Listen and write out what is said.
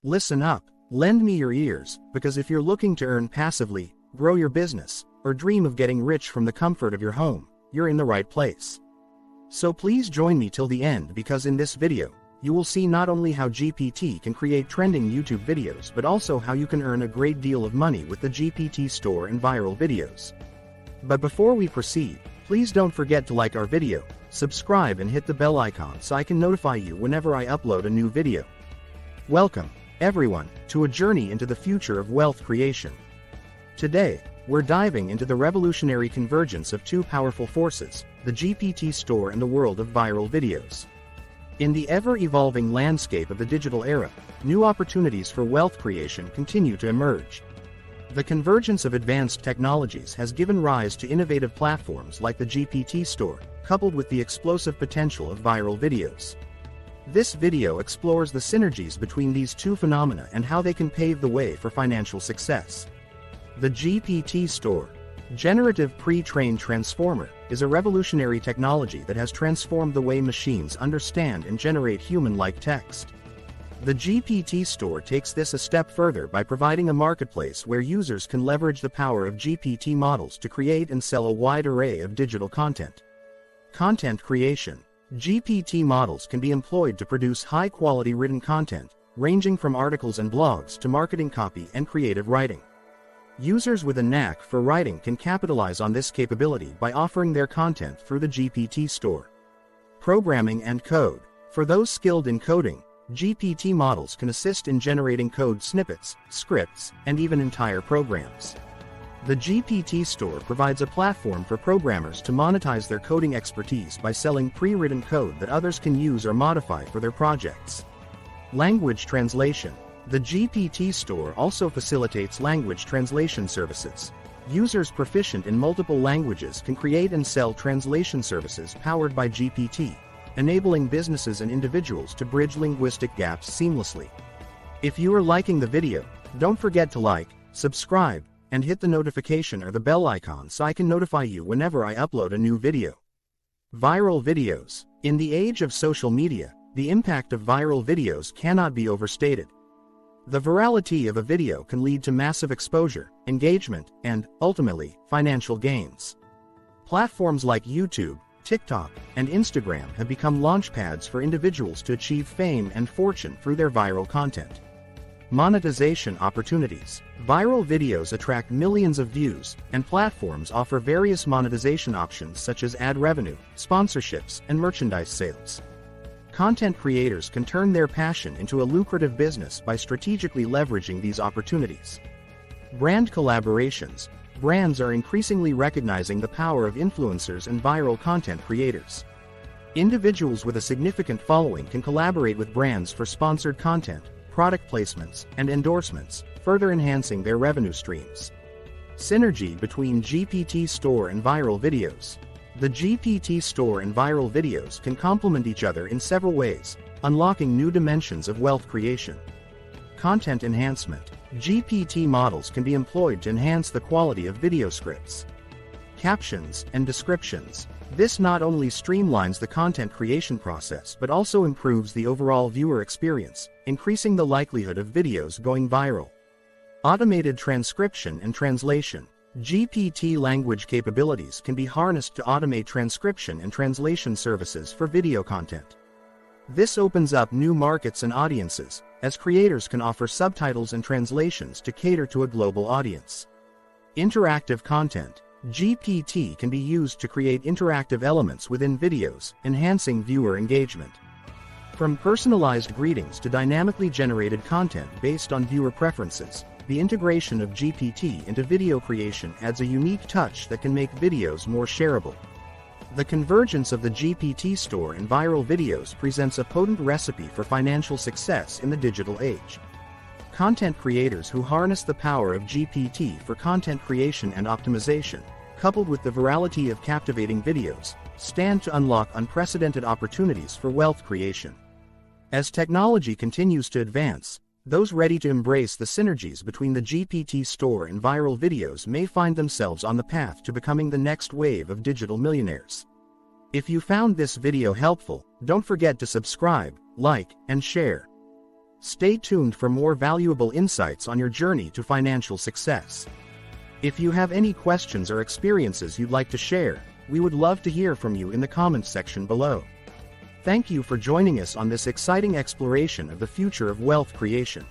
Listen up, lend me your ears, because if you're looking to earn passively, grow your business, or dream of getting rich from the comfort of your home, you're in the right place. So please join me till the end, because in this video, you will see not only how GPT can create trending YouTube videos but also how you can earn a great deal of money with the GPT Store and viral videos. But before we proceed, please don't forget to like our video, subscribe and hit the bell icon so I can notify you whenever I upload a new video. Welcome, everyone, to a journey into the future of wealth creation. Today, we're diving into the revolutionary convergence of two powerful forces, the GPT Store and the world of viral videos. In the ever-evolving landscape of the digital era, new opportunities for wealth creation continue to emerge. The convergence of advanced technologies has given rise to innovative platforms like the GPT Store, coupled with the explosive potential of viral videos. This video explores the synergies between these two phenomena and how they can pave the way for financial success. The GPT Store, Generative Pre-trained Transformer, is a revolutionary technology that has transformed the way machines understand and generate human-like text. The GPT Store takes this a step further by providing a marketplace where users can leverage the power of GPT models to create and sell a wide array of digital content. Content creation. GPT models can be employed to produce high-quality written content, ranging from articles and blogs to marketing copy and creative writing. Users with a knack for writing can capitalize on this capability by offering their content through the GPT Store. Programming and code. For those skilled in coding, GPT models can assist in generating code snippets, scripts, and even entire programs. The GPT Store provides a platform for programmers to monetize their coding expertise by selling pre-written code that others can use or modify for their projects. Language translation. The GPT Store also facilitates language translation services. Users proficient in multiple languages can create and sell translation services powered by GPT, enabling businesses and individuals to bridge linguistic gaps seamlessly. If you are liking the video, don't forget to like, subscribe, and hit the notification or the bell icon so I can notify you whenever I upload a new video. Viral videos. In the age of social media, the impact of viral videos cannot be overstated. The virality of a video can lead to massive exposure, engagement, and, ultimately, financial gains. Platforms like YouTube, TikTok, and Instagram have become launchpads for individuals to achieve fame and fortune through their viral content. Monetization opportunities. Viral videos attract millions of views, and platforms offer various monetization options such as ad revenue, sponsorships, and merchandise sales. Content creators can turn their passion into a lucrative business by strategically leveraging these opportunities. Brand collaborations. Brands are increasingly recognizing the power of influencers and viral content creators. Individuals with a significant following can collaborate with brands for sponsored content, product placements, and endorsements, further enhancing their revenue streams. Synergy between GPT Store and viral videos. The GPT Store and viral videos can complement each other in several ways, unlocking new dimensions of wealth creation. Content enhancement. GPT models can be employed to enhance the quality of video scripts, captions, and descriptions. This not only streamlines the content creation process but also improves the overall viewer experience, increasing the likelihood of videos going viral. Automated transcription and translation. GPT language capabilities can be harnessed to automate transcription and translation services for video content. This opens up new markets and audiences, as creators can offer subtitles and translations to cater to a global audience. Interactive content. GPT can be used to create interactive elements within videos, enhancing viewer engagement. From personalized greetings to dynamically generated content based on viewer preferences, the integration of GPT into video creation adds a unique touch that can make videos more shareable. The convergence of the GPT Store and viral videos presents a potent recipe for financial success in the digital age. Content creators who harness the power of GPT for content creation and optimization, coupled with the virality of captivating videos, stand to unlock unprecedented opportunities for wealth creation. As technology continues to advance, those ready to embrace the synergies between the GPT Store and viral videos may find themselves on the path to becoming the next wave of digital millionaires. If you found this video helpful, don't forget to subscribe, like, and share. Stay tuned for more valuable insights on your journey to financial success. If you have any questions or experiences you'd like to share, we would love to hear from you in the comments section below. Thank you for joining us on this exciting exploration of the future of wealth creation.